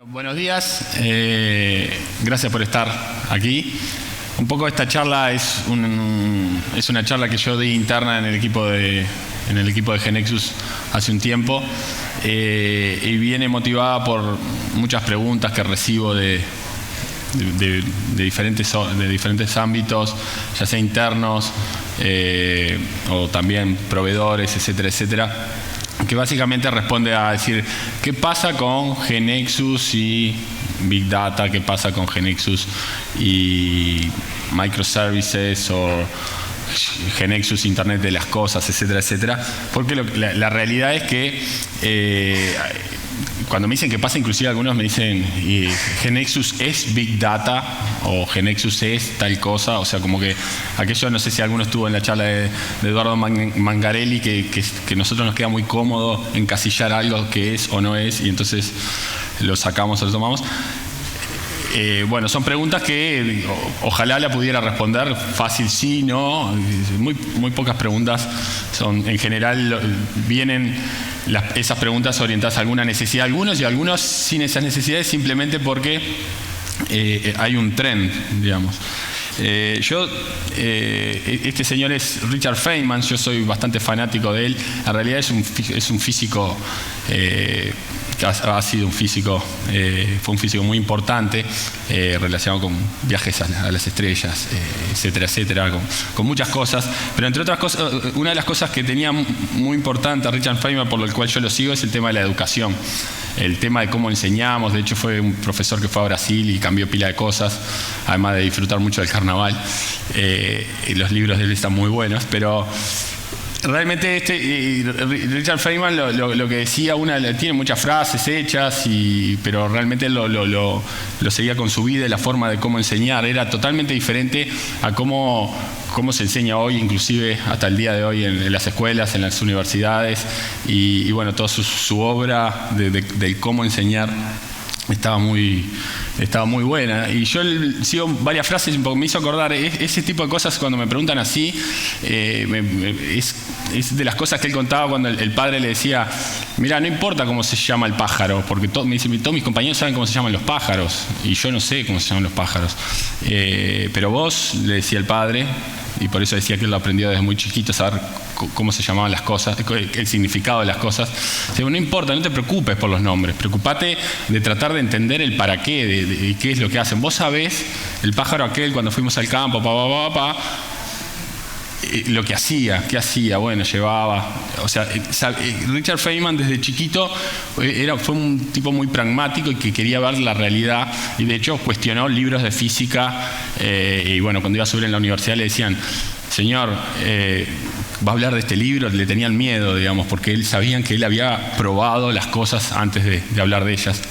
Buenos días, gracias por estar aquí. Un poco esta charla es una charla que yo di interna en el equipo de GeneXus hace un tiempo y viene motivada por muchas preguntas que recibo de diferentes ámbitos, ya sea internos o también proveedores, etcétera, etcétera, que básicamente responde a decir qué pasa con GeneXus y Big Data, qué pasa con GeneXus y Microservices o GeneXus Internet de las Cosas, etcétera, etcétera. Porque la realidad es que cuando me dicen qué pasa, inclusive algunos me dicen GeneXus es Big Data o GeneXus es tal cosa, o sea, como que aquello, no sé si alguno estuvo en la charla de Eduardo Mangarelli, que nosotros nos queda muy cómodo encasillar algo que es o no es, y entonces lo sacamos o lo tomamos. Bueno, son preguntas que ojalá la pudiera responder fácil, sí, no. Muy pocas preguntas son, en general, vienen esas preguntas orientadas a alguna necesidad de algunos y algunos sin esas necesidades simplemente porque hay un trend, digamos. Este señor es Richard Feynman, yo soy bastante fanático de él. En realidad es un físico que ha sido un físico, fue un físico muy importante relacionado con viajes a las estrellas, etcétera, etcétera, con muchas cosas. Pero entre otras cosas, una de las cosas que tenía muy importante a Richard Feynman, por lo cual yo lo sigo, es el tema de la educación. El tema de cómo enseñamos. De hecho, fue un profesor que fue a Brasil y cambió pila de cosas, además de disfrutar mucho del carnaval. Y los libros de él están muy buenos, pero realmente Richard Feynman lo que decía, tiene muchas frases hechas, pero realmente lo seguía con su vida y la forma de cómo enseñar. Era totalmente diferente a cómo se enseña hoy, inclusive hasta el día de hoy en las escuelas, en las universidades, y bueno, toda su obra de cómo enseñar estaba muy buena. Y yo sigo varias frases, me hizo acordar ese tipo de cosas. Cuando me preguntan así, es de las cosas que él contaba cuando el padre le decía: mira, no importa cómo se llama el pájaro, porque todos mis compañeros saben cómo se llaman los pájaros y yo no sé cómo se llaman los pájaros, pero vos, le decía el padre, y por eso decía que él lo aprendió desde muy chiquito, saber cómo se llamaban las cosas, el significado de las cosas. No importa, no te preocupes por los nombres, preocupate de tratar de entender el para qué, de qué es lo que hacen. Vos sabés, el pájaro aquel, cuando fuimos al campo, lo que hacía, ¿qué hacía? Bueno, llevaba. O sea, Richard Feynman desde chiquito fue un tipo muy pragmático y que quería ver la realidad, y de hecho cuestionó libros de física, y bueno, cuando iba a subir en la universidad le decían: señor, va a hablar de este libro. Le tenían miedo, digamos, porque sabían que él había probado las cosas antes de hablar de ellas.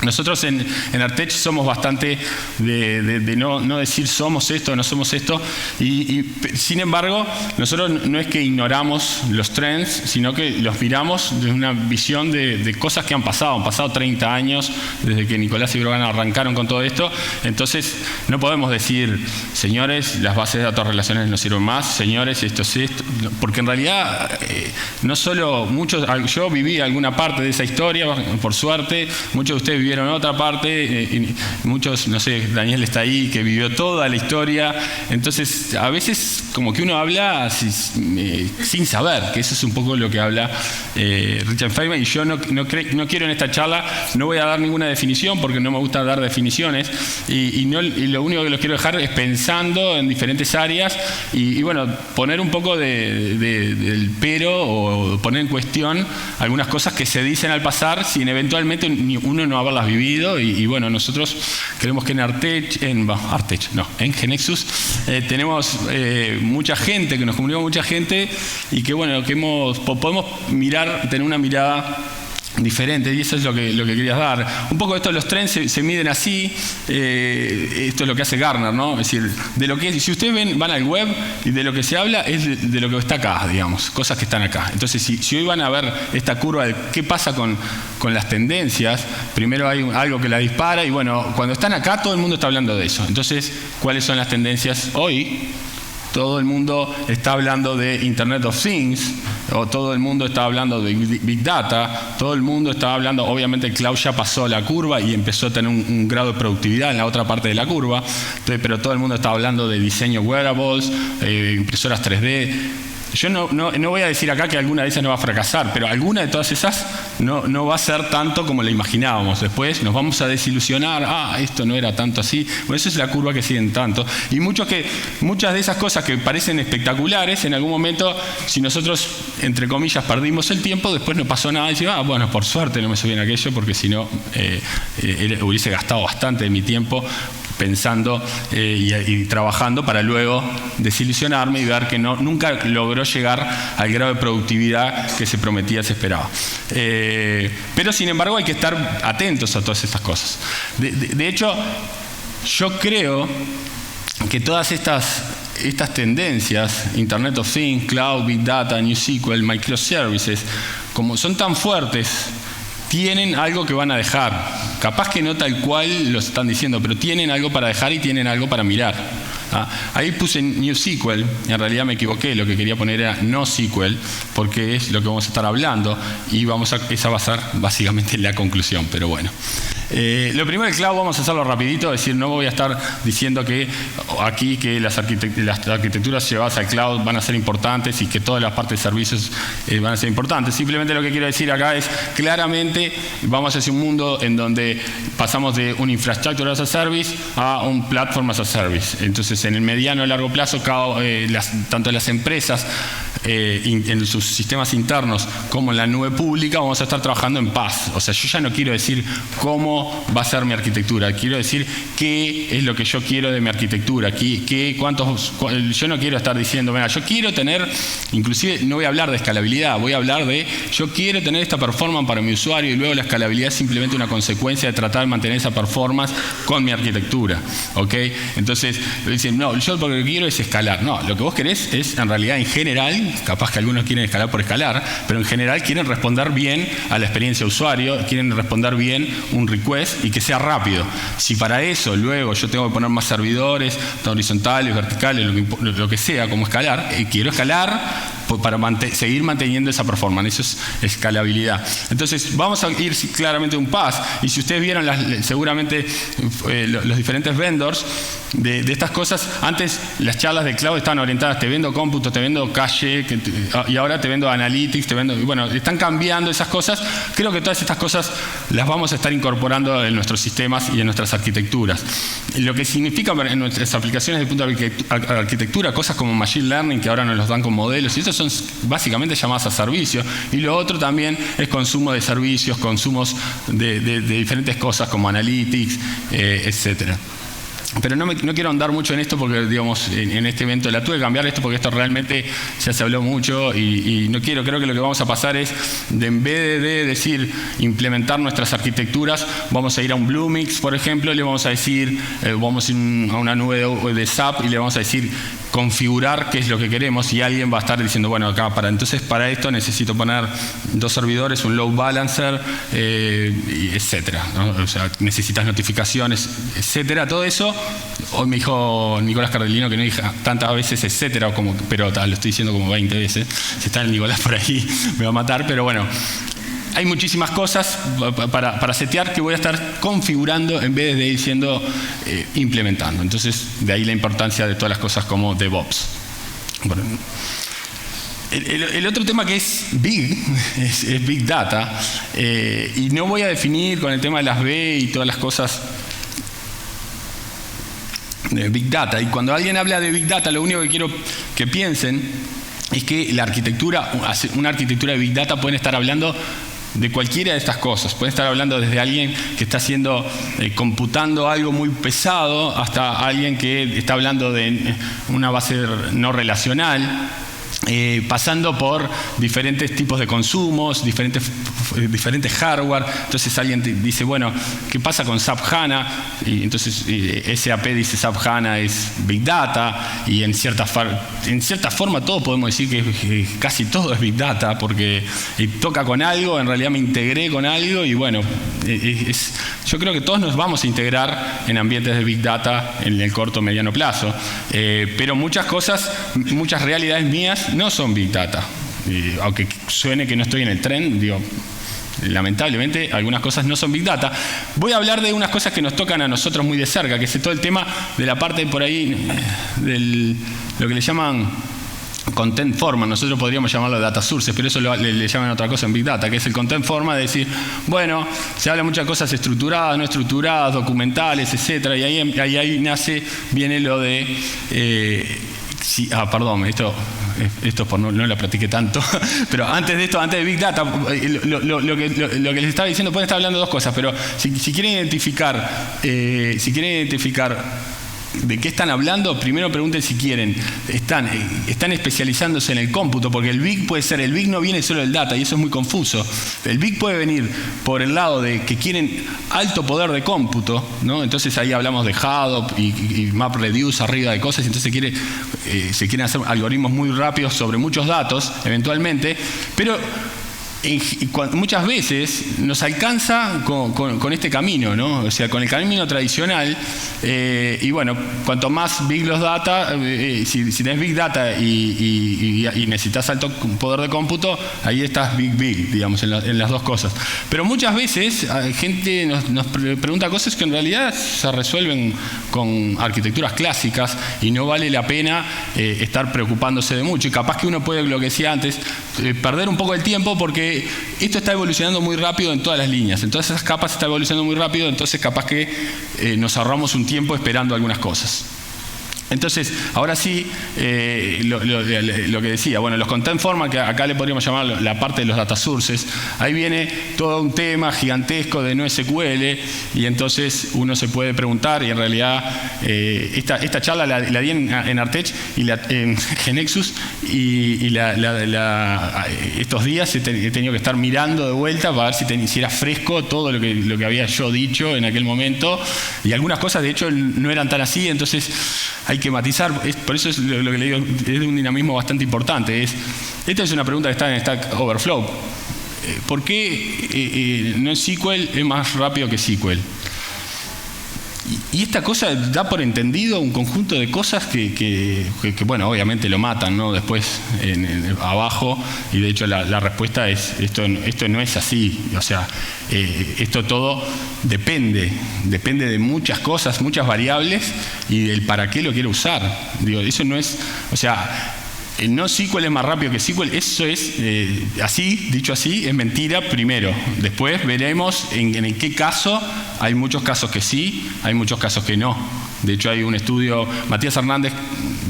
Nosotros en Artech somos bastante de no decir somos esto o no somos esto, y sin embargo nosotros no es que ignoramos los trends, sino que los miramos desde una visión de cosas que han pasado 30 años desde que Nicolás y Brogan arrancaron con todo esto. Entonces no podemos decir: señores, las bases de datos relacionales no sirven más, señores, esto es esto, porque en realidad no solo yo viví alguna parte de esa historia, por suerte, muchos de ustedes vivieron otra parte, muchos, no sé, Daniel está ahí, que vivió toda la historia. Entonces a veces como que uno habla sin saber, que eso es un poco lo que habla Richard Feynman. Y yo no quiero en esta charla, no voy a dar ninguna definición porque no me gusta dar definiciones, y lo único que los quiero dejar es pensando en diferentes áreas y bueno, poner un poco del pero, o poner en cuestión algunas cosas que se dicen al pasar sin eventualmente uno no haberlas vivido. Y bueno, nosotros creemos que en GeneXus tenemos mucha gente, que nos comunica mucha gente, y que bueno, que podemos tener una mirada diferente, y eso es lo que querías dar. Un poco esto, los trends se miden así. Esto es lo que hace Gartner, ¿no? Es decir, si ustedes van al web, y de lo que se habla es de lo que está acá, digamos, cosas que están acá. Entonces, si hoy van a ver esta curva de qué pasa con las tendencias, primero hay algo que la dispara, y bueno, cuando están acá todo el mundo está hablando de eso. Entonces, ¿cuáles son las tendencias hoy? Todo el mundo está hablando de Internet of Things, todo el mundo estaba hablando de Big Data, todo el mundo estaba hablando, obviamente el cloud ya pasó la curva y empezó a tener un grado de productividad en la otra parte de la curva, pero todo el mundo estaba hablando de diseño wearables, impresoras 3D. Yo no voy a decir acá que alguna de esas no va a fracasar, pero alguna de todas esas no va a ser tanto como la imaginábamos. Después nos vamos a desilusionar, esto no era tanto así. Bueno, esa es la curva que siguen tanto. Y muchas de esas cosas que parecen espectaculares, en algún momento, si nosotros, entre comillas, perdimos el tiempo, después no pasó nada y decimos, bueno, por suerte no me subí en aquello, porque si no, hubiese gastado bastante de mi tiempo pensando y trabajando para luego desilusionarme y ver que nunca logró llegar al grado de productividad que se prometía, se esperaba. Pero sin embargo hay que estar atentos a todas estas cosas. De hecho, yo creo que todas estas tendencias, Internet of Things, Cloud, Big Data, NewSQL, Microservices, como son tan fuertes, tienen algo que van a dejar. Capaz que no tal cual lo están diciendo, pero tienen algo para dejar y tienen algo para mirar. Ahí puse NewSQL, en realidad me equivoqué, lo que quería poner era NoSQL, porque es lo que vamos a estar hablando y esa va a ser básicamente la conclusión, pero bueno. Lo primero del cloud vamos a hacerlo rapidito, es decir, no voy a estar diciendo que aquí que las arquitecturas llevadas al cloud van a ser importantes y que todas las partes de servicios van a ser importantes. Simplemente lo que quiero decir acá es, claramente vamos hacia un mundo en donde pasamos de un infrastructure as a service a un platform as a service. Entonces, en el mediano y largo plazo, tanto las empresas en sus sistemas internos como en la nube pública vamos a estar trabajando en paz. O sea, yo ya no quiero decir cómo va a ser mi arquitectura, quiero decir qué es lo que yo quiero de mi arquitectura, yo no quiero estar diciendo, mira, yo quiero tener, inclusive no voy a hablar de escalabilidad, voy a hablar de, yo quiero tener esta performance para mi usuario y luego la escalabilidad es simplemente una consecuencia de tratar de mantener esa performance con mi arquitectura. ¿Ok? Entonces, dicen, no, yo lo que quiero es escalar. No, lo que vos querés es, en realidad, en general, capaz que algunos quieren escalar por escalar, pero en general quieren responder bien a la experiencia de usuario, quieren responder bien un request y que sea rápido. Si para eso luego yo tengo que poner más servidores, horizontales, verticales, lo que sea, como escalar, quiero escalar para seguir manteniendo esa performance. Eso es escalabilidad. Entonces, vamos a ir claramente un paso. Y si ustedes vieron seguramente los diferentes vendors de estas cosas, antes las charlas de cloud estaban orientadas, te vendo cómputo, te vendo cache, y ahora te vendo analytics, bueno, están cambiando esas cosas. Creo que todas estas cosas las vamos a estar incorporando en nuestros sistemas y en nuestras arquitecturas. Lo que significa en nuestras aplicaciones desde el punto de arquitectura, cosas como Machine Learning, que ahora nos los dan con modelos, y eso son básicamente llamadas a servicio. Y lo otro también es consumo de servicios, consumos de diferentes cosas como analytics, etcétera. Pero no quiero andar mucho en esto porque, digamos, en este evento la tuve que cambiar esto porque esto realmente ya se habló mucho y no quiero. Creo que lo que vamos a pasar es, en vez de decir implementar nuestras arquitecturas, vamos a ir a un Bluemix, por ejemplo, y le vamos a decir, vamos a ir a una nube de SAP y le vamos a decir configurar qué es lo que queremos, y alguien va a estar diciendo, bueno, acá entonces para esto necesito poner 2 servidores, un load balancer, etcétera, ¿no? O sea, necesitas notificaciones, etcétera. Todo eso, hoy me dijo Nicolás Cardellino que no dije tantas veces etcétera, pero lo estoy diciendo como 20 veces. Si está el Nicolás por ahí me va a matar, pero bueno. Hay muchísimas cosas para setear que voy a estar configurando en vez de ir diciendo implementando. Entonces, de ahí la importancia de todas las cosas como DevOps. Bueno, el otro tema que es Big Data, y no voy a definir con el tema de las B y todas las cosas de Big Data. Y cuando alguien habla de Big Data, lo único que quiero que piensen es que una arquitectura de Big Data pueden estar hablando de cualquiera de estas cosas. Pueden estar hablando desde alguien que está computando algo muy pesado hasta alguien que está hablando de una base no relacional, pasando por diferentes tipos de consumos, diferentes hardware. Entonces alguien te dice, bueno, ¿qué pasa con SAP HANA? Y entonces SAP dice SAP HANA es Big Data, y en cierta forma todo podemos decir que casi todo es Big Data, porque toca con algo, en realidad me integré con algo, y bueno, yo creo que todos nos vamos a integrar en ambientes de Big Data en el corto o mediano plazo, pero muchas realidades mías no son Big Data. aunque suene que no estoy en el tren, digo, lamentablemente algunas cosas no son Big Data. Voy a hablar de unas cosas que nos tocan a nosotros muy de cerca, que es todo el tema de la parte por ahí, lo que le llaman content format. Nosotros podríamos llamarlo data sources, pero eso le llaman otra cosa en Big Data, que es el content format, de decir, bueno, se habla muchas cosas estructuradas, no estructuradas, documentales, etcétera, y ahí viene lo de perdón, esto por no la practiqué tanto, pero antes de esto, antes de Big Data, lo que les estaba diciendo, pueden estar hablando de dos cosas, pero si quieren identificar de qué están hablando, primero pregunten si quieren. Están especializándose en el cómputo, porque el Big no viene solo del data, y eso es muy confuso. El Big puede venir por el lado de que quieren alto poder de cómputo, ¿no? Entonces ahí hablamos de Hadoop y MapReduce arriba de cosas, entonces se quieren hacer algoritmos muy rápidos sobre muchos datos, eventualmente, pero muchas veces nos alcanza con este camino, ¿no? O sea, con el camino tradicional, y bueno, cuanto más big los data, si tenés big data y necesitas alto poder de cómputo, ahí estás big, digamos, en las dos cosas. Pero muchas veces gente nos pregunta cosas que en realidad se resuelven con arquitecturas clásicas y no vale la pena estar preocupándose de mucho. Y capaz que uno puede, lo que decía antes, perder un poco el tiempo, porque esto está evolucionando muy rápido en todas las líneas. En todas esas capas está evolucionando muy rápido, entonces capaz que nos ahorramos un tiempo esperando algunas cosas. Entonces, ahora sí, lo que decía, bueno, los content format, que acá le podríamos llamar la parte de los data sources, ahí viene todo un tema gigantesco de NoSQL, y entonces uno se puede preguntar, y en realidad esta charla la di en Artech y en Genexus, y estos días he tenido que estar mirando de vuelta para ver si era fresco todo lo que había yo dicho en aquel momento, y algunas cosas de hecho no eran tan así, entonces hay que matizar. Por eso es lo que le digo, es de un dinamismo bastante importante. Esta es una pregunta que está en Stack Overflow. ¿Por qué NoSQL es más rápido que SQL? Y esta cosa da por entendido un conjunto de cosas que bueno, obviamente lo matan, ¿no? Después abajo, y de hecho la respuesta es esto no es así. O sea, esto todo depende de muchas cosas, muchas variables, y del para qué lo quiero usar. Digo, eso no es, o sea, NoSQL es más rápido que SQL, eso es así, dicho así, es mentira primero. Después veremos en qué caso. Hay muchos casos que sí, hay muchos casos que no. De hecho hay un estudio, Matías Hernández,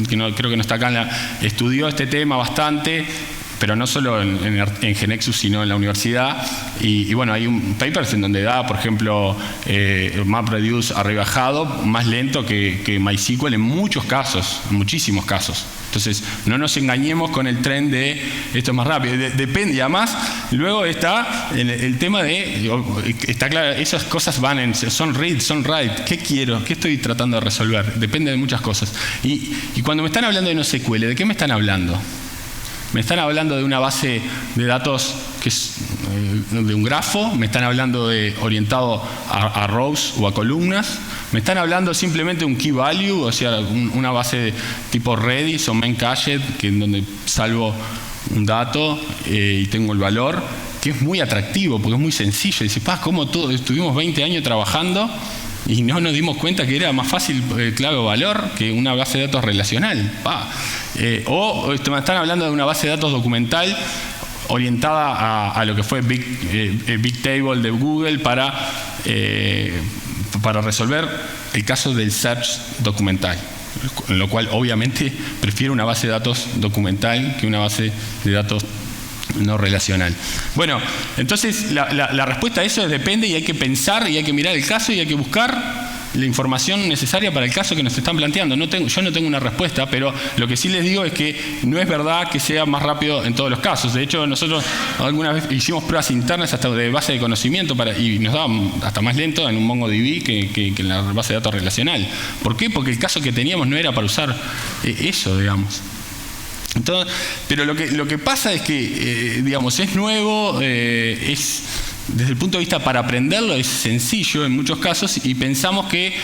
que creo que no está acá, estudió este tema bastante, pero no solo en Genexus, sino en la universidad. Y bueno, hay un papers en donde da, por ejemplo, MapReduce arriba Hadoop más lento que MySQL en muchos casos, en muchísimos casos. Entonces, no nos engañemos con el tren de esto es más rápido. Depende, y además, luego está el tema de, está claro, esas cosas son read, son write. ¿Qué quiero? ¿Qué estoy tratando de resolver? Depende de muchas cosas. Y cuando me están hablando de NoSQL, ¿de qué me están hablando? Me están hablando de una base de datos que es de un grafo, me están hablando de orientado a rows o a columnas, me están hablando simplemente de un key value, o sea, una base tipo Redis o main cached, que en donde salvo un dato y tengo el valor, que es muy atractivo porque es muy sencillo. Dice, ¿cómo todo? Estuvimos 20 años trabajando y no nos dimos cuenta que era más fácil clave o valor que una base de datos relacional. O me están hablando de una base de datos documental orientada a lo que fue Big Table de Google para resolver el caso del search documental. En lo cual, obviamente, prefiero una base de datos documental que una base de datos no relacional. Bueno, entonces la respuesta a eso es depende, y hay que pensar y hay que mirar el caso y hay que buscar la información necesaria para el caso que nos están planteando. Yo no tengo una respuesta, pero lo que sí les digo es que no es verdad que sea más rápido en todos los casos. De hecho, nosotros alguna vez hicimos pruebas internas hasta de base de conocimiento y nos daba hasta más lento en un MongoDB que en la base de datos relacional. ¿Por qué? Porque el caso que teníamos no era para usar eso, digamos. Entonces, pero lo que pasa es que, digamos, es nuevo, desde el punto de vista para aprenderlo es sencillo en muchos casos y pensamos que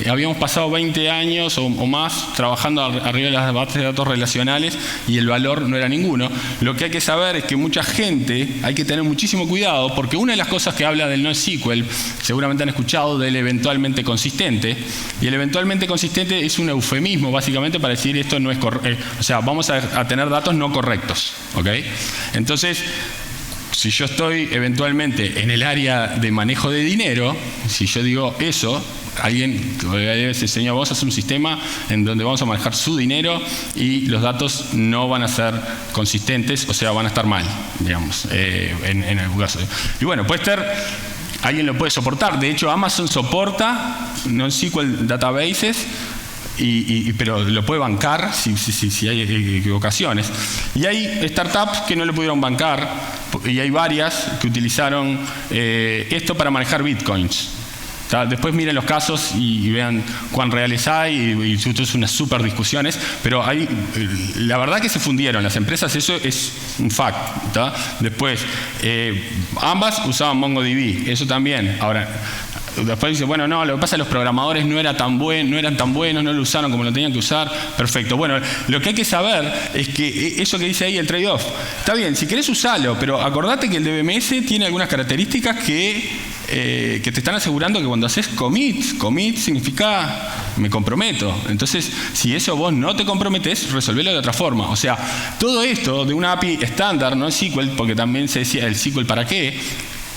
habíamos pasado 20 años o más trabajando arriba de las bases de datos relacionales y el valor no era ninguno. Lo que hay que saber es que mucha gente, hay que tener muchísimo cuidado porque una de las cosas que habla del NoSQL, seguramente han escuchado del eventualmente consistente, y el eventualmente consistente es un eufemismo básicamente para decir esto no es correcto, o sea, vamos a tener datos no correctos, ¿ok? Entonces, si yo estoy eventualmente en el área de manejo de dinero, si yo digo eso, alguien se enseñó, vamos a hacer un sistema en donde vamos a manejar su dinero y los datos no van a ser consistentes, o sea, van a estar mal, digamos, en algún caso. Y bueno, puede estar, alguien lo puede soportar. De hecho, Amazon soporta NoSQL databases, pero lo puede bancar si hay equivocaciones. Y hay startups que no lo pudieron bancar, y hay varias que utilizaron esto para manejar bitcoins. Después miren los casos y vean cuán reales hay, y esto es unas súper discusiones, pero la verdad que se fundieron las empresas, eso es un fact. Después, ambas usaban MongoDB, eso también. Ahora, después dice, bueno, no, lo que pasa es que los programadores no eran tan buenos, no lo usaron como lo tenían que usar. Perfecto. Bueno, lo que hay que saber es que eso que dice ahí, el trade-off, está bien, si querés usarlo, pero acordate que el DBMS tiene algunas características que te están asegurando que cuando haces commit significa me comprometo. Entonces, si eso vos no te comprometés, resolvelo de otra forma. O sea, todo esto de una API estándar, no es SQL, porque también se decía el SQL para qué.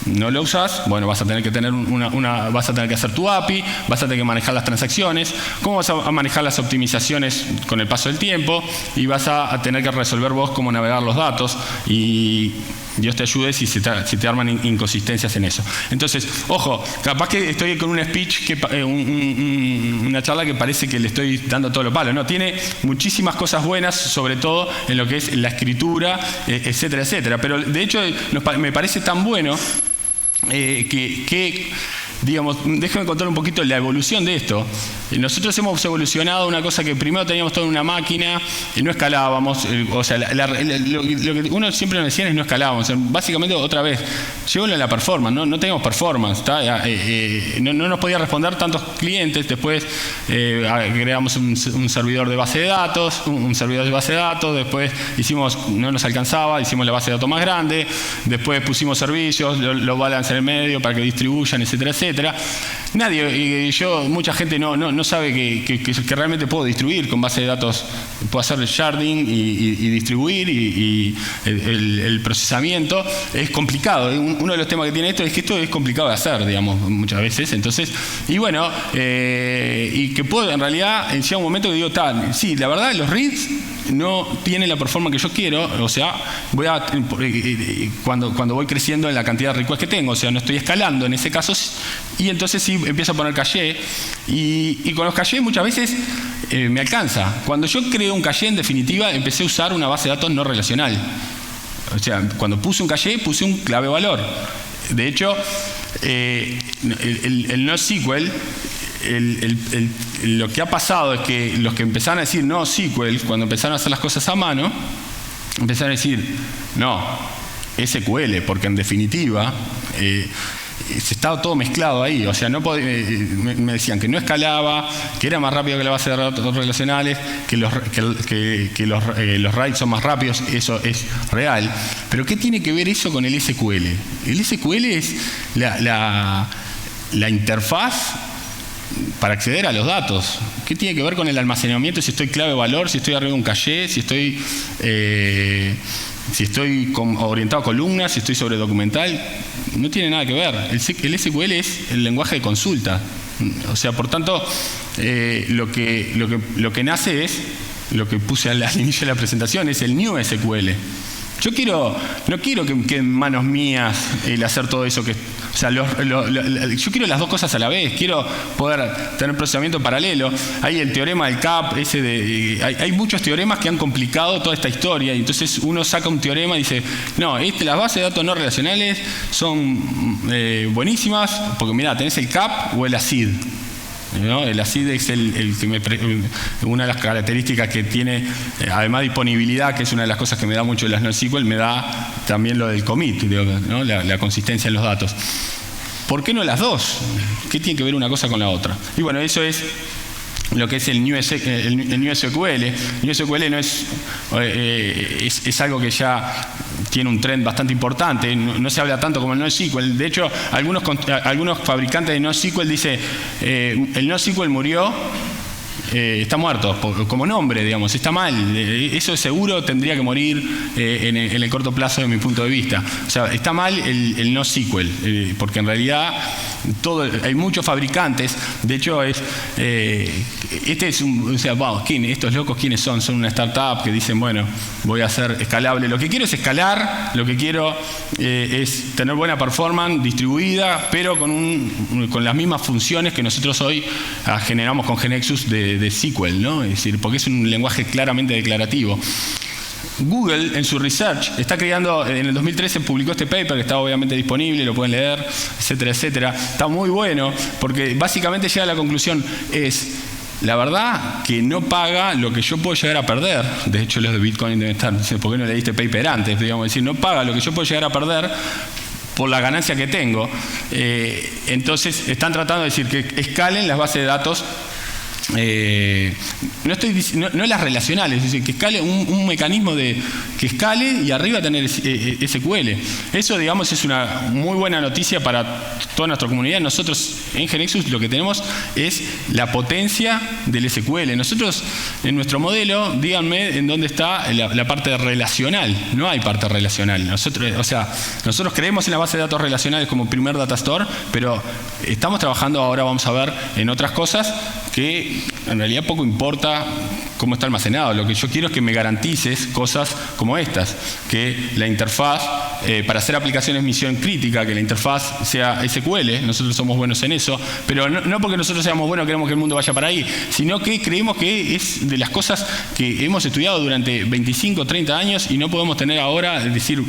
No lo usas, bueno, vas a tener que tener vas a tener que hacer tu API, vas a tener que manejar las transacciones, cómo vas a manejar las optimizaciones con el paso del tiempo, y vas a tener que resolver vos cómo navegar los datos, y Dios te ayude si te arman inconsistencias en eso. Entonces, ojo, capaz que estoy con un speech, una charla que parece que le estoy dando todo lo palo. No, tiene muchísimas cosas buenas, sobre todo en lo que es la escritura, etcétera, etcétera. Pero de hecho me parece tan bueno digamos, déjame contar un poquito la evolución de esto. Nosotros hemos evolucionado una cosa que primero teníamos toda una máquina y no escalábamos. O sea, lo que uno siempre nos decía es no escalábamos. Básicamente, otra vez, llegó la performance, no teníamos performance, no nos podía responder tantos clientes. Después creamos un servidor de base de datos, después no nos alcanzaba, hicimos la base de datos más grande, después pusimos servicios, los balance en el medio para que distribuyan, etcétera, etcétera. Mucha gente no sabe que realmente puedo distribuir con base de datos, puedo hacer sharding y distribuir, y el procesamiento es complicado. Uno de los temas que tiene esto es que esto es complicado de hacer, digamos, muchas veces. Entonces, y bueno, y que puedo, en realidad, llega un momento que digo, sí, la verdad, los reads no tienen la performance que yo quiero, o sea, cuando voy creciendo en la cantidad de requests que tengo, o sea, no estoy escalando en ese caso, y entonces sí empiezo a poner caché, y con los caché muchas veces me alcanza. Cuando yo creé un caché, en definitiva, empecé a usar una base de datos no relacional. O sea, cuando puse un caché, puse un clave valor. De hecho, el NoSQL, lo que ha pasado es que los que empezaron a decir NoSQL, cuando empezaron a hacer las cosas a mano, empezaron a decir no, SQL, porque en definitiva se estaba todo mezclado ahí. O sea, me decían que no escalaba, que era más rápido que la base de datos relacionales, que los writes son más rápidos. Eso es real. Pero ¿qué tiene que ver eso con el SQL? El SQL es la interfaz para acceder a los datos. ¿Qué tiene que ver con el almacenamiento? Si estoy clave valor, si estoy arriba de un caché, si estoy orientado a columnas, si estoy sobre documental. No tiene nada que ver. El SQL es el lenguaje de consulta. O sea, por tanto, lo que nace es lo que puse al inicio de la presentación, es el New SQL. Yo no quiero que en manos mías el hacer todo eso o sea, yo quiero las dos cosas a la vez. Quiero poder tener procesamiento paralelo. Hay el teorema del CAP, hay muchos teoremas que han complicado toda esta historia, y entonces uno saca un teorema y dice, no, las bases de datos no relacionales son buenísimas, porque mirá, tenés el CAP o el ACID. ¿no? El ACID es una de las características que tiene, además de disponibilidad, que es una de las cosas que me da mucho las NoSQL, me da también lo del commit, ¿no? La consistencia en los datos. ¿Por qué no las dos? ¿Qué tiene que ver una cosa con la otra? Y bueno, eso es lo que es el NewSQL. NewSQL no es algo que ya tiene un trend bastante importante, no se habla tanto como el NoSQL. De hecho, algunos fabricantes de NoSQL dicen el NoSQL murió, está muerto, como nombre, digamos, está mal. Eso seguro tendría que morir en el corto plazo de mi punto de vista. O sea, está mal el NoSQL, porque en realidad hay muchos fabricantes. De hecho, estos locos, ¿quiénes son? Son una startup que dicen, bueno, voy a hacer escalable. Lo que quiero es escalar, lo que quiero es tener buena performance distribuida, pero con las mismas funciones que nosotros hoy generamos con GeneXus de SQL, ¿no? Es decir, porque es un lenguaje claramente declarativo. Google, en su research, está creando, en el 2013 publicó este paper que está obviamente disponible, lo pueden leer, etcétera, etcétera. Está muy bueno, porque básicamente llega a la conclusión, la verdad que no paga lo que yo puedo llegar a perder. De hecho, los de Bitcoin deben estar, ¿por qué no leíste paper antes? Digamos, decir, no paga lo que yo puedo llegar a perder por la ganancia que tengo. Entonces, están tratando de decir que escalen las bases de datos. No las relacionales, es decir, que escale un mecanismo que escale y arriba tener SQL. Eso, digamos, es una muy buena noticia para toda nuestra comunidad. Nosotros en GeneXus lo que tenemos es la potencia del SQL. Nosotros, en nuestro modelo, díganme en dónde está la parte relacional. No hay parte relacional. Nosotros creemos en la base de datos relacionales como primer data store, pero estamos trabajando ahora, vamos a ver, en otras cosas que en realidad poco importa cómo está almacenado. Lo que yo quiero es que me garantices cosas como estas, que la interfaz, para hacer aplicaciones misión crítica, que la interfaz sea SQL. Nosotros somos buenos en eso, pero no porque nosotros seamos buenos queremos que el mundo vaya para ahí, sino que creemos que es de las cosas que hemos estudiado durante 25, 30 años y no podemos tener ahora, es decir,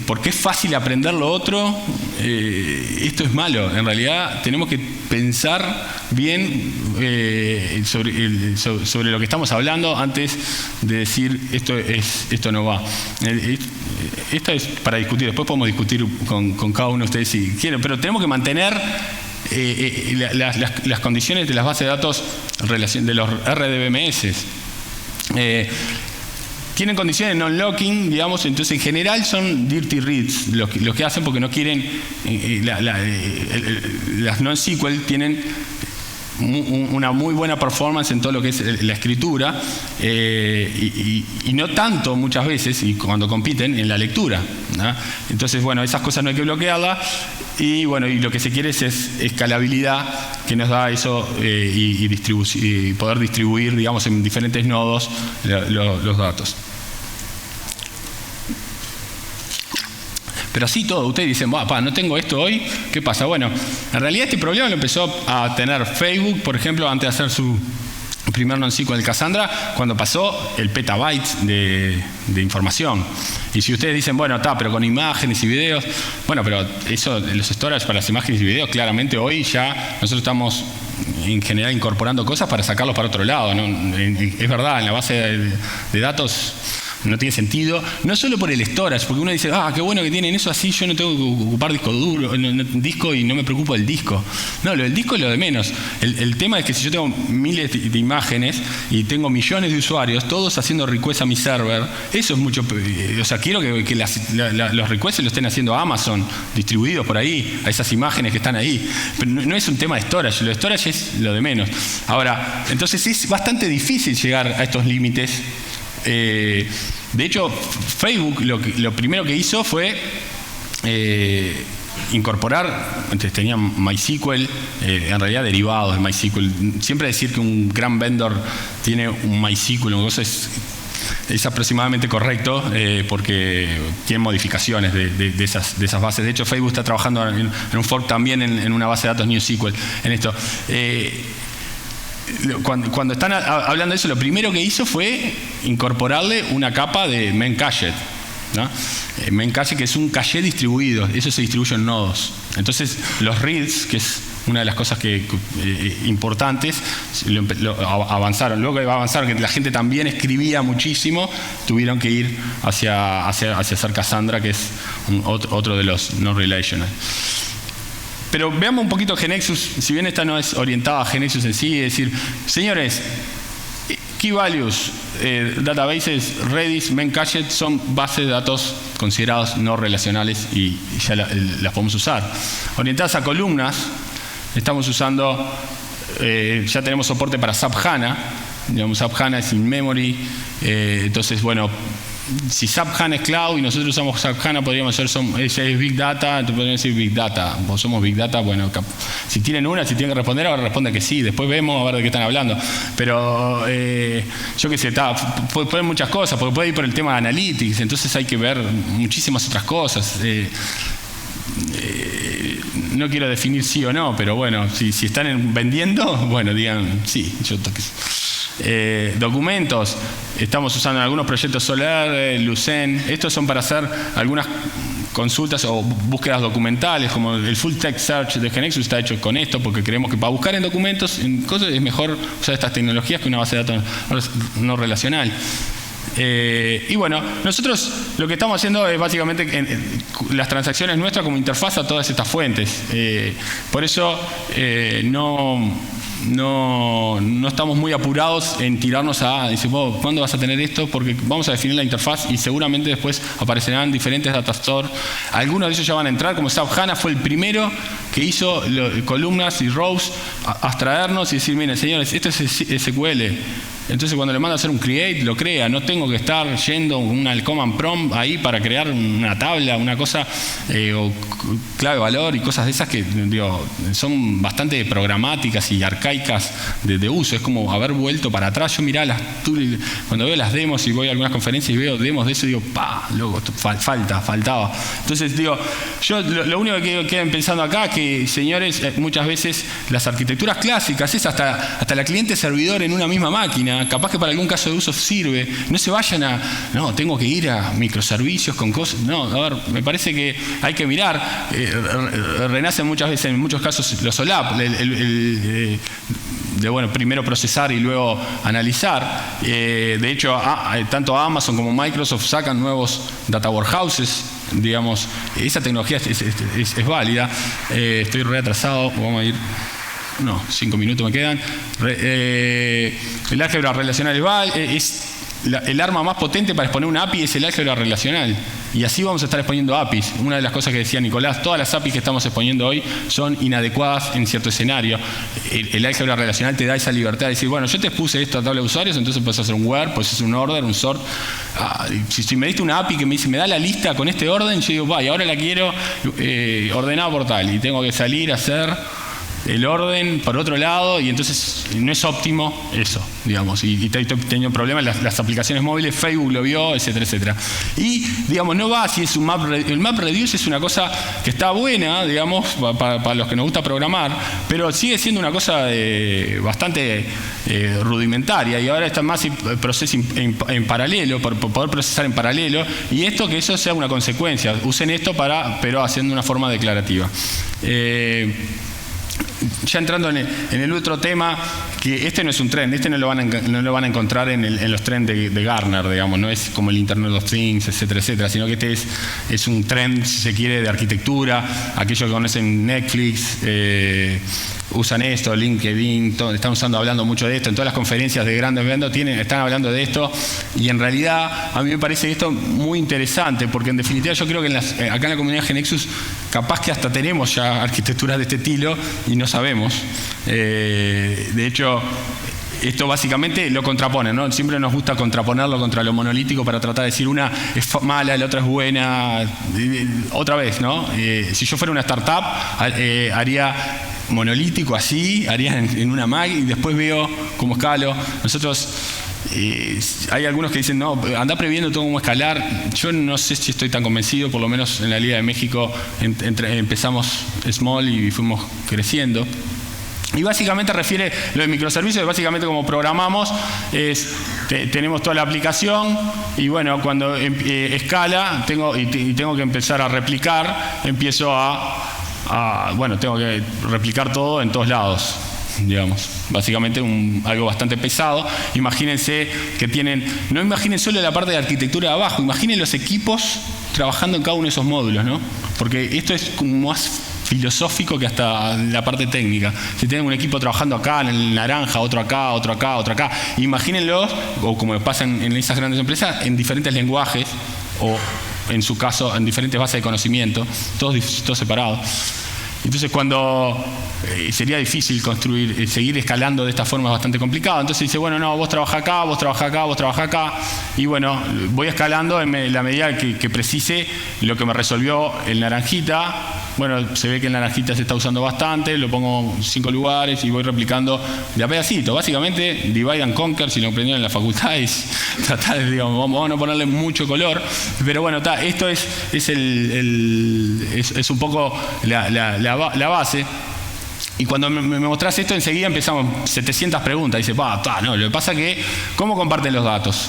porque es fácil aprender lo otro, esto es malo. En realidad tenemos que pensar bien sobre lo que estamos hablando antes de decir esto no va. Esto es para discutir, después podemos discutir con cada uno de ustedes si quieren, pero tenemos que mantener las condiciones de las bases de datos de los RDBMS. Tienen condiciones de non-locking, digamos, entonces en general son dirty reads los que hacen porque no quieren. Las non-SQL tienen una muy buena performance en todo lo que es la escritura y no tanto muchas veces, y cuando compiten, en la lectura, ¿no? Entonces, bueno, esas cosas no hay que bloquearlas y bueno, y lo que se quiere es escalabilidad que nos da eso y poder distribuir, digamos, en diferentes nodos los datos. Pero así todo, ustedes dicen, no tengo esto hoy, ¿qué pasa? Bueno, en realidad este problema lo empezó a tener Facebook, por ejemplo, antes de hacer su primer NoSQL Cassandra, cuando pasó el petabyte de información. Y si ustedes dicen, bueno, pero con imágenes y videos, bueno, pero eso, los storage para las imágenes y videos, claramente hoy ya nosotros estamos en general incorporando cosas para sacarlos para otro lado, ¿no? Es verdad, en la base de datos no tiene sentido, no solo por el storage, porque uno dice, qué bueno que tienen eso, así yo no tengo que ocupar disco duro, disco y no me preocupo del disco. No, lo del disco es lo de menos. El tema es que si yo tengo miles de imágenes y tengo millones de usuarios, todos haciendo requests a mi server, eso es mucho. O sea, quiero que los requests lo estén haciendo a Amazon, distribuidos por ahí, a esas imágenes que están ahí. Pero no es un tema de storage, lo de storage es lo de menos. Ahora, entonces es bastante difícil llegar a estos límites. De hecho, Facebook lo primero que hizo fue incorporar, antes tenían MySQL, en realidad derivados de MySQL. Siempre decir que un gran vendor tiene un MySQL, una cosa es aproximadamente correcto, porque tienen modificaciones de esas bases. De hecho, Facebook está trabajando en un fork también en una base de datos NewSQL en esto. Cuando están hablando de eso, lo primero que hizo fue incorporarle una capa de Memcached, ¿no? Memcached, que es un caché distribuido, eso se distribuye en nodos. Entonces, los reads, que es una de las cosas importantes, avanzaron. Luego que avanzaron, que la gente también escribía muchísimo, tuvieron que ir hacia hacer Cassandra, que es otro de los no relational. Pero veamos un poquito GeneXus, si bien esta no es orientada a GeneXus en sí, es decir, señores, Key Values, databases, Redis, Memcached son bases de datos considerados no relacionales y ya las podemos usar. Orientadas a columnas, estamos usando, ya tenemos soporte para SAP HANA, digamos, SAP HANA es in-memory, entonces, bueno, si SAP HANA es cloud y nosotros usamos SAP HANA, podríamos ser, ella es Big Data, entonces podríamos decir Big Data, o somos Big Data, bueno, si tienen que responder, ahora responde que sí, después vemos a ver de qué están hablando. Pero yo qué sé, puede haber muchas cosas, porque puede ir por el tema de Analytics, entonces hay que ver muchísimas otras cosas. No quiero definir sí o no, pero bueno, si están vendiendo, bueno, digan sí, yo toque. Documentos, estamos usando en algunos proyectos Solar, Lucene, estos son para hacer algunas consultas o búsquedas documentales, como el Full Text Search de GeneXus está hecho con esto, porque creemos que para buscar en documentos, en cosas, es mejor usar estas tecnologías que una base de datos no relacional. Y bueno, nosotros lo que estamos haciendo es básicamente las transacciones nuestras como interfaz a todas estas fuentes. Por eso no estamos muy apurados en tirarnos a decir, ¿cuándo vas a tener esto? Porque vamos a definir la interfaz y seguramente después aparecerán diferentes data stores. Algunos de ellos ya van a entrar, como SAP HANA fue el primero que hizo columnas y rows, abstraernos y decir, miren señores, esto es SQL. Entonces cuando le mando a hacer un create, lo crea. No tengo que estar yendo una command prompt ahí para crear una tabla, una cosa, o clave valor y cosas de esas que son bastante programáticas y arcaicas de uso. Es como haber vuelto para atrás. Yo cuando veo las demos y voy a algunas conferencias y veo demos de eso, digo, loco, faltaba. Entonces yo lo único que queda pensando acá, que señores, muchas veces las arquitecturas clásicas es hasta la cliente-servidor en una misma máquina. Capaz que para algún caso de uso sirve. No se vayan tengo que ir a microservicios con cosas. No, a ver, me parece que hay que mirar. Renacen muchas veces, en muchos casos, los OLAP, primero procesar y luego analizar. De hecho, tanto Amazon como Microsoft sacan nuevos data warehouses. Digamos, esa tecnología es válida. Estoy reatrasado, vamos a ir. 5 minutos me quedan. El álgebra relacional es el arma más potente para exponer una API, es el álgebra relacional. Y así vamos a estar exponiendo APIs. Una de las cosas que decía Nicolás, todas las APIs que estamos exponiendo hoy son inadecuadas en cierto escenario. El álgebra relacional te da esa libertad de decir, bueno, yo te expuse esto a tabla de usuarios, entonces puedes hacer un where, puedes hacer un order, un sort. Si me diste una API que me dice, me da la lista con este orden, yo digo, y ahora la quiero ordenada por tal. Y tengo que salir a hacer el orden por otro lado, y entonces no es óptimo eso, digamos, y estoy teniendo problemas las aplicaciones móviles, Facebook lo vio, etcétera, etcétera. Y, digamos, no va si es un el map reduce es una cosa que está buena, digamos, para los que nos gusta programar, pero sigue siendo una cosa bastante rudimentaria, y ahora está más en paralelo, por poder procesar en paralelo, y que eso sea una consecuencia. Usen esto pero haciendo una forma declarativa. Ya entrando en el otro tema, que este no es un trend, no lo van a encontrar en los trends de Gartner, digamos, no es como el Internet of Things, etcétera, etcétera, sino que este es un trend, si se quiere, de arquitectura. Aquellos que conocen Netflix usan esto, LinkedIn, están hablando mucho de esto, en todas las conferencias de grandes eventos están hablando de esto, y en realidad a mí me parece esto muy interesante, porque en definitiva yo creo que acá en la comunidad GeneXus capaz que hasta tenemos ya arquitecturas de este estilo y no sabemos. De hecho, esto básicamente lo contrapone, ¿no? Siempre nos gusta contraponerlo contra lo monolítico para tratar de decir una es mala, la otra es buena. Otra vez, ¿no? Si yo fuera una startup, haría monolítico así, haría en una Mac y después veo cómo escalo. Nosotros, hay algunos que dicen, no, anda previendo todo cómo escalar. Yo no sé si estoy tan convencido, por lo menos en la Liga de México empezamos small y fuimos creciendo. Y básicamente refiere lo de microservicios, básicamente como programamos, tenemos toda la aplicación y bueno, cuando escala tengo que empezar a replicar, empiezo a bueno, tengo que replicar todo en todos lados, digamos. Básicamente algo bastante pesado. Imagínense que no imaginen solo la parte de arquitectura de abajo, imaginen los equipos trabajando en cada uno de esos módulos, ¿no? Porque esto es como más filosófico que hasta la parte técnica. Si tienen un equipo trabajando acá en el naranja, otro acá, otro acá, otro acá, imagínenlo, o como pasa en esas grandes empresas, en diferentes lenguajes, o en su caso, en diferentes bases de conocimiento, todos separados. Entonces, sería difícil seguir escalando de esta forma, es bastante complicado. Entonces dice, bueno, no, vos trabajás acá, vos trabajás acá, vos trabajás acá. Y bueno, voy escalando en la medida que precise lo que me resolvió el naranjita. Bueno, se ve que el naranjita se está usando bastante, lo pongo en 5 lugares y voy replicando de a pedacito. Básicamente, divide and conquer, si lo aprendieron en la facultad, es tratar de, digamos, vamos a no ponerle mucho color. Pero bueno, esto es un poco la base. Y cuando me mostrás esto, enseguida empezamos 700 preguntas. Dice, no, lo que pasa es que, ¿cómo comparten los datos?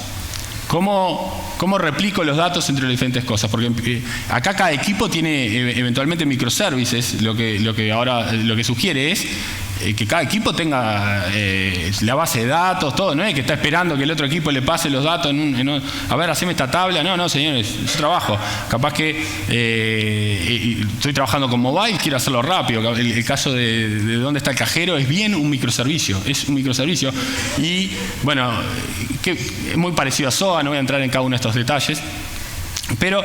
¿Cómo replico los datos entre las diferentes cosas? Porque acá cada equipo tiene eventualmente microservices. Lo que sugiere es que cada equipo tenga la base de datos, todo. No es que está esperando que el otro equipo le pase los datos a ver, haceme esta tabla. No, señores, es trabajo. Capaz que estoy trabajando con mobile, quiero hacerlo rápido. El caso de dónde está el cajero es bien un microservicio. Es un microservicio. Y bueno, que es muy parecido a SOA, no voy a entrar en cada uno de estos detalles. Pero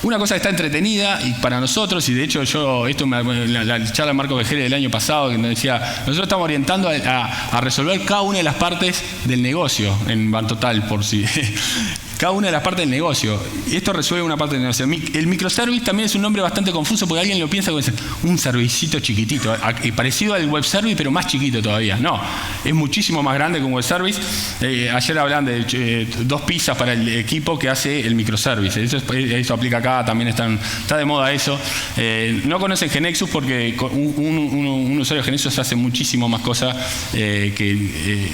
una cosa que está entretenida y para nosotros, y de hecho la charla de Marco Vejere del año pasado, que nos decía, nosotros estamos orientando a resolver cada una de las partes del negocio en Bantotal, por si cada una de las partes del negocio. Y esto resuelve una parte del negocio. El microservice también es un nombre bastante confuso porque alguien lo piensa como un servicito chiquitito, parecido al web service, pero más chiquito todavía. No, es muchísimo más grande que un web service. Ayer hablaban de 2 pizzas para el equipo que hace el microservice. Eso aplica acá, también está de moda eso. No conocen GeneXus porque un usuario de GeneXus hace muchísimo más cosas que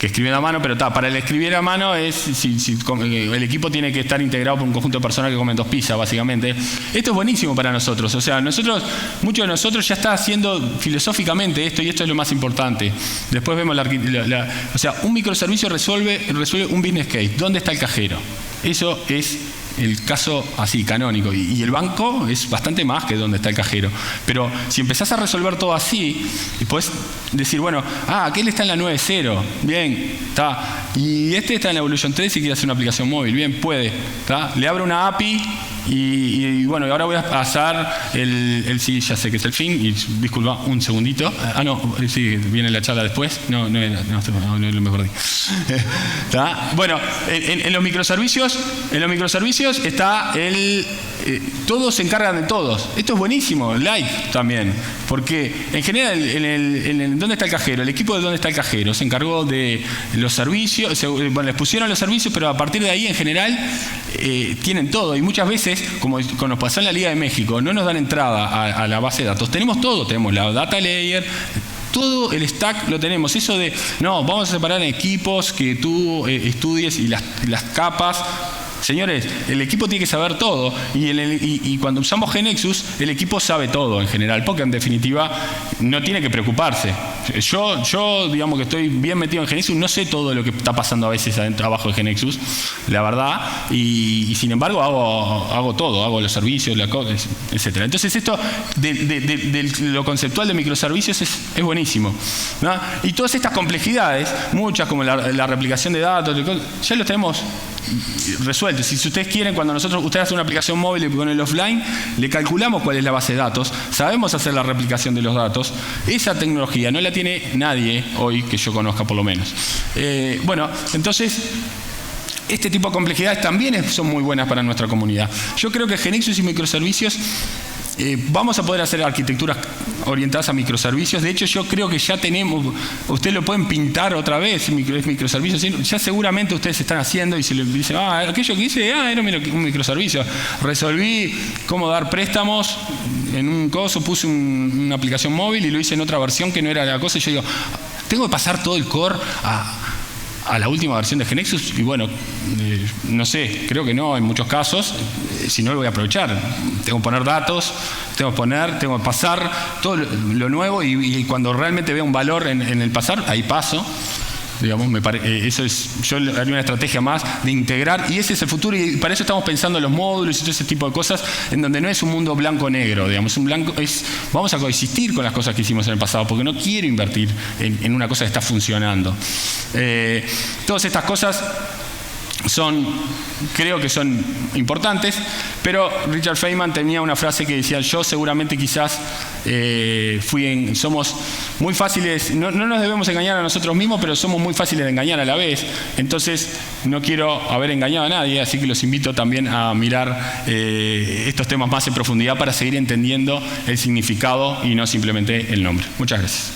escribiendo a mano, pero para el escribir a mano el equipo tiene que estar integrado por un conjunto de personas que comen 2 pizzas, básicamente. Esto es buenísimo para nosotros. O sea, muchos de nosotros ya está haciendo filosóficamente esto, y esto es lo más importante. Después vemos o sea, un microservicio resuelve un business case. ¿Dónde está el cajero? Eso es el caso así, canónico. Y el banco es bastante más que dónde está el cajero. Pero si empezás a resolver todo así, podés decir, bueno, aquel está en la 9.0, bien, está. Y este está en la Evolution 3 y quiere hacer una aplicación móvil, bien, puede, está. Le abro una API y bueno, ahora voy a pasar sí, ya sé que es el fin, y disculpa, un segundito. Sí, viene la charla después. No me perdí. Bueno, en los microservicios está todos se encargan de todos. Esto es buenísimo, también, porque en general, ¿dónde está el cajero? El equipo de dónde está el cajero se encargó de los servicios, bueno, les pusieron los servicios, pero a partir de ahí, en general, tienen todo. Y muchas veces, como nos pasó en la Liga de México, no nos dan entrada a la base de datos. Tenemos todo, tenemos la data layer, todo el stack lo tenemos. Eso de, vamos a separar en equipos, que tú estudies y las capas. Señores, el equipo tiene que saber todo, y cuando usamos GeneXus, el equipo sabe todo en general, porque en definitiva no tiene que preocuparse. Yo digamos que estoy bien metido en GeneXus, no sé todo lo que está pasando a veces abajo de GeneXus, la verdad, y sin embargo hago todo, hago los servicios, etc. Entonces esto de lo conceptual de microservicios es buenísimo, ¿no? Y todas estas complejidades, muchas como la replicación de datos, ya los tenemos resueltos. Si ustedes quieren, cuando ustedes hacen una aplicación móvil y con el offline, le calculamos cuál es la base de datos, sabemos hacer la replicación de los datos. Esa tecnología no la tiene nadie hoy que yo conozca, por lo menos. Bueno, entonces este tipo de complejidades también son muy buenas para nuestra comunidad. Yo creo que GeneXus y microservicios vamos a poder hacer arquitecturas orientadas a microservicios. De hecho, yo creo que ya tenemos, ustedes lo pueden pintar otra vez, microservicios. Ya seguramente ustedes están haciendo y se les dice, aquello que hice, era un microservicio. Resolví cómo dar préstamos en un coso, puse una aplicación móvil y lo hice en otra versión que no era la cosa. Y yo digo, tengo que pasar todo el core a la última versión de GeneXus? Y bueno, no sé, creo que no en muchos casos. Si no, lo voy a aprovechar. Tengo que poner datos, tengo que pasar todo lo nuevo, y cuando realmente vea un valor en el pasar, ahí paso. Digamos, eso es, yo haría una estrategia más de integrar, y ese es el futuro, y para eso estamos pensando en los módulos y todo ese tipo de cosas, en donde no es un mundo blanco-negro, digamos, vamos a coexistir con las cosas que hicimos en el pasado, porque no quiero invertir en una cosa que está funcionando. Todas estas cosas creo que son importantes, pero Richard Feynman tenía una frase que decía: yo seguramente quizás somos muy fáciles, no nos debemos engañar a nosotros mismos, pero somos muy fáciles de engañar a la vez. Entonces no quiero haber engañado a nadie, así que los invito también a mirar estos temas más en profundidad para seguir entendiendo el significado y no simplemente el nombre. Muchas gracias.